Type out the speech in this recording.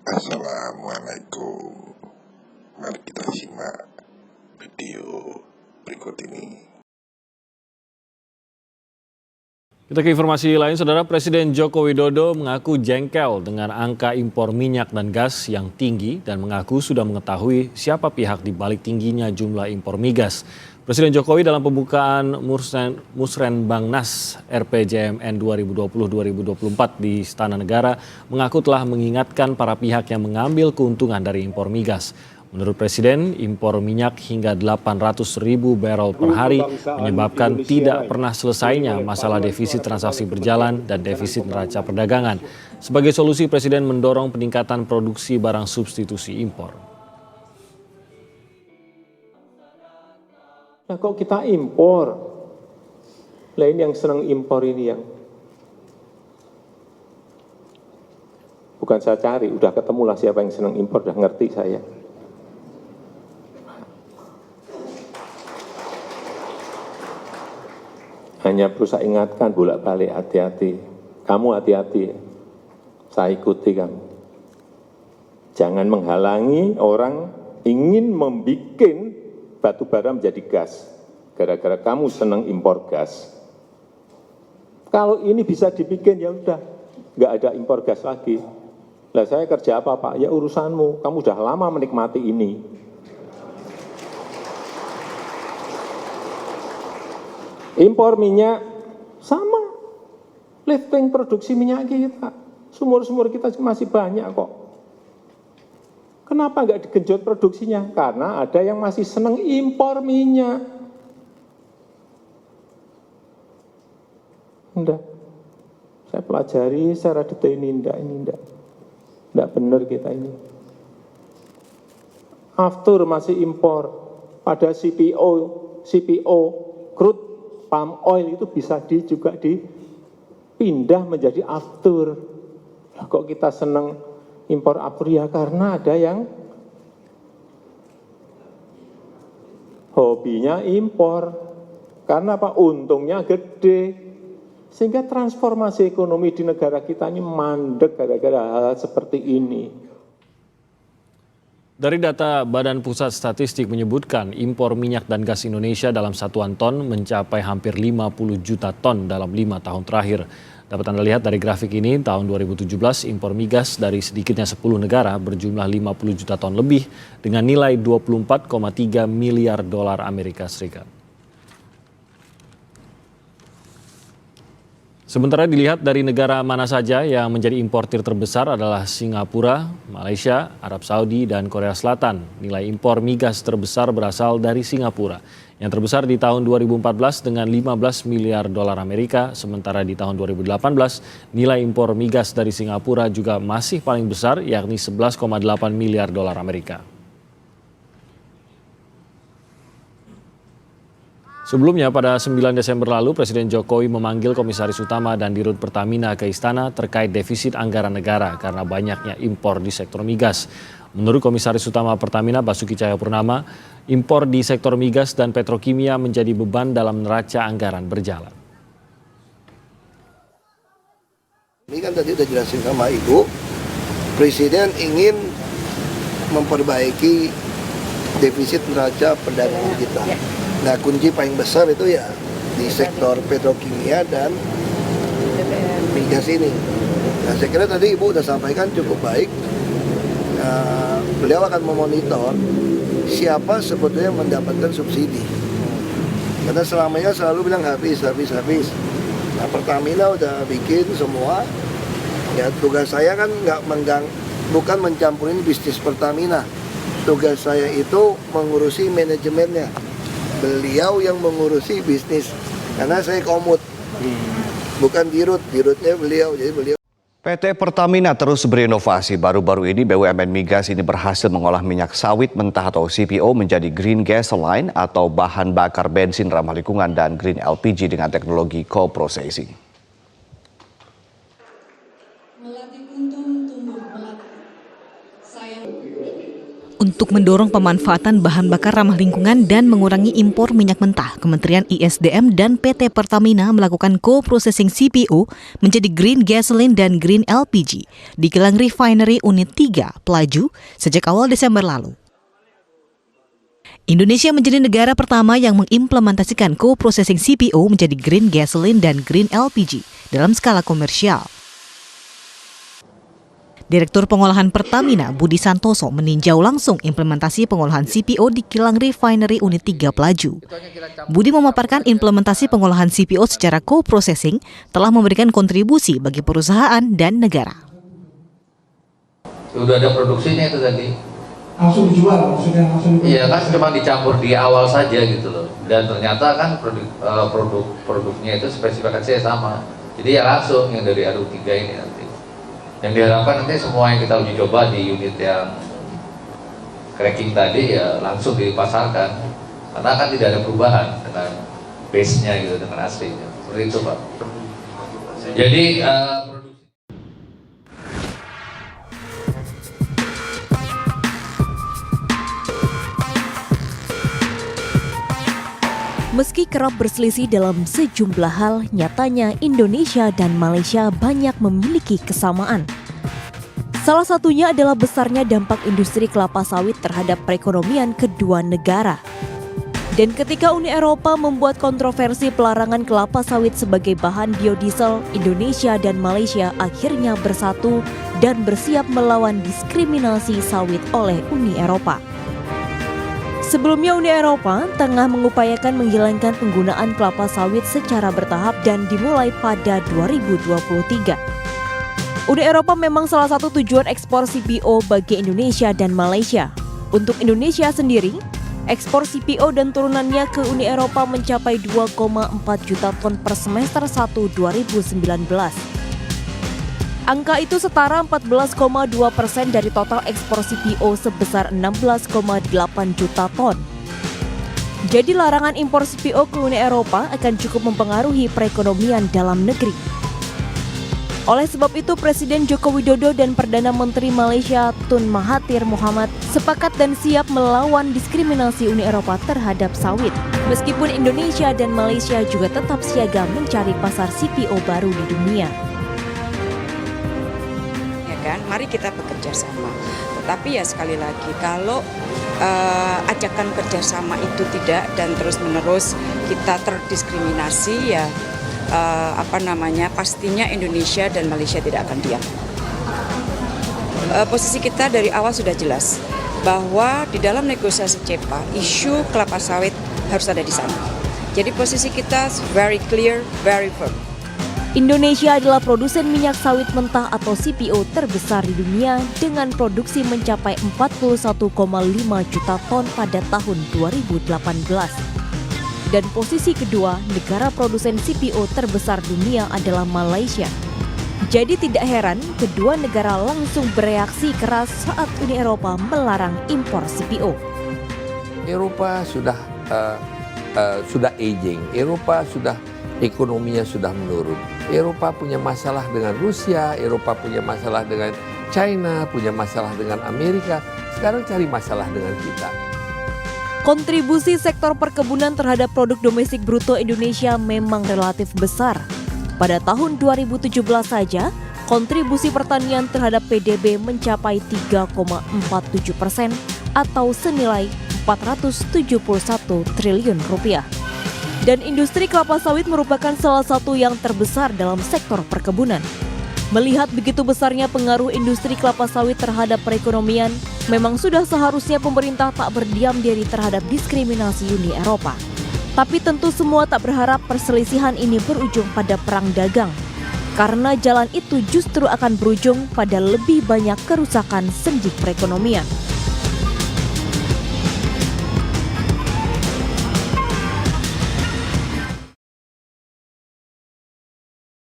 Assalamualaikum. Mari kita simak video berikut ini. Kita ke informasi lain, Saudara. Presiden Joko Widodo mengaku jengkel dengan angka impor minyak dan gas yang tinggi dan mengaku sudah mengetahui siapa pihak di balik tingginya jumlah impor migas. Presiden Jokowi dalam pembukaan Musrenbangnas RPJMN 2020-2024 di Istana Negara mengaku telah mengingatkan para pihak yang mengambil keuntungan dari impor migas. Menurut Presiden, impor minyak hingga 800.000 barrel per hari menyebabkan tidak pernah selesainya masalah defisit transaksi berjalan dan defisit neraca perdagangan. Sebagai solusi, Presiden mendorong peningkatan produksi barang substitusi impor. Nah kok kita impor? Lain yang senang impor ini yang bukan saya cari, udah ketemulah siapa yang senang impor, udah ngerti saya. Hanya perlu saya ingatkan bolak-balik, hati-hati. Kamu hati-hati, saya ikuti kamu. Jangan menghalangi orang ingin membuat batu bara menjadi gas. Gara-gara kamu senang impor gas. Kalau ini bisa dibikin, ya udah, nggak ada impor gas lagi. Lah saya kerja apa Pak? Ya urusanmu, kamu udah lama menikmati ini. Impor minyak sama, lifting produksi minyak kita, sumur-sumur kita masih banyak kok. Kenapa nggak digenjot produksinya? Karena ada yang masih seneng impor minyak. Enggak, saya pelajari secara detail ini enggak benar kita ini. Aftur masih impor, pada CPO, crude palm oil itu bisa juga dipindah menjadi aftur. Nah, kok kita senang impor aftur? Ya karena ada yang hobinya impor. Karena apa? Untungnya gede. Sehingga transformasi ekonomi di negara kita ini mandek gara-gara hal seperti ini. Dari data Badan Pusat Statistik menyebutkan impor minyak dan gas Indonesia dalam satuan ton mencapai hampir 50 juta ton dalam 5 tahun terakhir. Dapat Anda lihat dari grafik ini, tahun 2017 impor migas dari sedikitnya 10 negara berjumlah 50 juta ton lebih dengan nilai 24,3 miliar dolar Amerika Serikat. Sementara dilihat dari negara mana saja yang menjadi importir terbesar adalah Singapura, Malaysia, Arab Saudi, dan Korea Selatan. Nilai impor migas terbesar berasal dari Singapura. Yang terbesar di tahun 2014 dengan 15 miliar dolar Amerika, sementara di tahun 2018 nilai impor migas dari Singapura juga masih paling besar yakni 11,8 miliar dolar Amerika. Sebelumnya pada 9 Desember lalu, Presiden Jokowi memanggil Komisaris Utama dan Dirut Pertamina ke Istana terkait defisit anggaran negara karena banyaknya impor di sektor migas. Menurut Komisaris Utama Pertamina Basuki Cahayapurnama, impor di sektor migas dan petrokimia menjadi beban dalam neraca anggaran berjalan. Ini kan tadi udah jelasin sama Ibu, Presiden ingin memperbaiki defisit neraca perdagangan kita. Nah, kunci paling besar itu ya di sektor petrokimia dan migas ini. Nah, saya kira tadi Ibu sudah sampaikan cukup baik. Beliau akan memonitor siapa sebetulnya yang mendapatkan subsidi. Karena selamanya selalu bilang habis. Nah, Pertamina udah bikin semua. Ya, tugas saya kan bukan mencampurin bisnis Pertamina. Tugas saya itu mengurusi manajemennya. Beliau yang mengurusi bisnis, karena saya komut, bukan dirutnya beliau, jadi beliau. PT Pertamina terus berinovasi. Baru-baru ini BUMN Migas ini berhasil mengolah minyak sawit mentah atau CPO menjadi green gasoline atau bahan bakar bensin ramah lingkungan dan green LPG dengan teknologi co-processing. Untuk Untuk mendorong pemanfaatan bahan bakar ramah lingkungan dan mengurangi impor minyak mentah, Kementerian ISDM dan PT Pertamina melakukan co-processing CPO menjadi Green Gasoline dan Green LPG di kilang refinery unit 3 Pelaju sejak awal Desember lalu. Indonesia menjadi negara pertama yang mengimplementasikan co-processing CPO menjadi Green Gasoline dan Green LPG dalam skala komersial. Direktur Pengolahan Pertamina Budi Santoso meninjau langsung implementasi pengolahan CPO di kilang refinery unit 3 Pelaju. Budi memaparkan implementasi pengolahan CPO secara co-processing telah memberikan kontribusi bagi perusahaan dan negara. Sudah ada produksinya itu tadi. Langsung dijual, maksudnya langsung dijual. Iya kan, cuma dicampur di awal saja gitu loh. Dan ternyata kan produknya itu spesifikasinya sama. Jadi ya langsung yang dari RU3 ini nanti. Yang diharapkan nanti semua yang kita uji coba di unit yang cracking tadi ya langsung dipasarkan. Karena kan tidak ada perubahan dengan base-nya gitu, dengan aslinya. Seperti itu Pak. Jadi meski kerap berselisih dalam sejumlah hal, nyatanya Indonesia dan Malaysia banyak memiliki kesamaan. Salah satunya adalah besarnya dampak industri kelapa sawit terhadap perekonomian kedua negara. Dan ketika Uni Eropa membuat kontroversi pelarangan kelapa sawit sebagai bahan biodiesel, Indonesia dan Malaysia akhirnya bersatu dan bersiap melawan diskriminasi sawit oleh Uni Eropa. Sebelumnya Uni Eropa tengah mengupayakan menghilangkan penggunaan kelapa sawit secara bertahap dan dimulai pada 2023. Uni Eropa memang salah satu tujuan ekspor CPO bagi Indonesia dan Malaysia. Untuk Indonesia sendiri, ekspor CPO dan turunannya ke Uni Eropa mencapai 2,4 juta ton per semester 1 2019. Angka itu setara 14,2% dari total ekspor CPO sebesar 16,8 juta ton. Jadi larangan impor CPO ke Uni Eropa akan cukup mempengaruhi perekonomian dalam negeri. Oleh sebab itu, Presiden Joko Widodo dan Perdana Menteri Malaysia Tun Mahathir Mohamad sepakat dan siap melawan diskriminasi Uni Eropa terhadap sawit. Meskipun Indonesia dan Malaysia juga tetap siaga mencari pasar CPO baru di dunia. Mari kita bekerja sama. Tetapi ya sekali lagi, kalau ajakan kerjasama itu tidak dan terus-menerus kita terdiskriminasi, ya pastinya Indonesia dan Malaysia tidak akan diam. Posisi kita dari awal sudah jelas bahwa di dalam negosiasi CEPA, isu kelapa sawit harus ada di sana. Jadi posisi kita very clear, very firm. Indonesia adalah produsen minyak sawit mentah atau CPO terbesar di dunia dengan produksi mencapai 41,5 juta ton pada tahun 2018. Dan posisi kedua, negara produsen CPO terbesar dunia adalah Malaysia. Jadi tidak heran kedua negara langsung bereaksi keras saat Uni Eropa melarang impor CPO. Eropa sudah aging, Eropa ekonominya sudah menurun. Eropa punya masalah dengan Rusia, Eropa punya masalah dengan China, punya masalah dengan Amerika. Sekarang cari masalah dengan kita. Kontribusi sektor perkebunan terhadap produk domestik bruto Indonesia memang relatif besar. Pada tahun 2017 saja, kontribusi pertanian terhadap PDB mencapai 3,47% atau senilai 471 triliun rupiah. Dan industri kelapa sawit merupakan salah satu yang terbesar dalam sektor perkebunan. Melihat begitu besarnya pengaruh industri kelapa sawit terhadap perekonomian, memang sudah seharusnya pemerintah tak berdiam diri terhadap diskriminasi Uni Eropa. Tapi tentu semua tak berharap perselisihan ini berujung pada perang dagang. Karena jalan itu justru akan berujung pada lebih banyak kerusakan sendi perekonomian.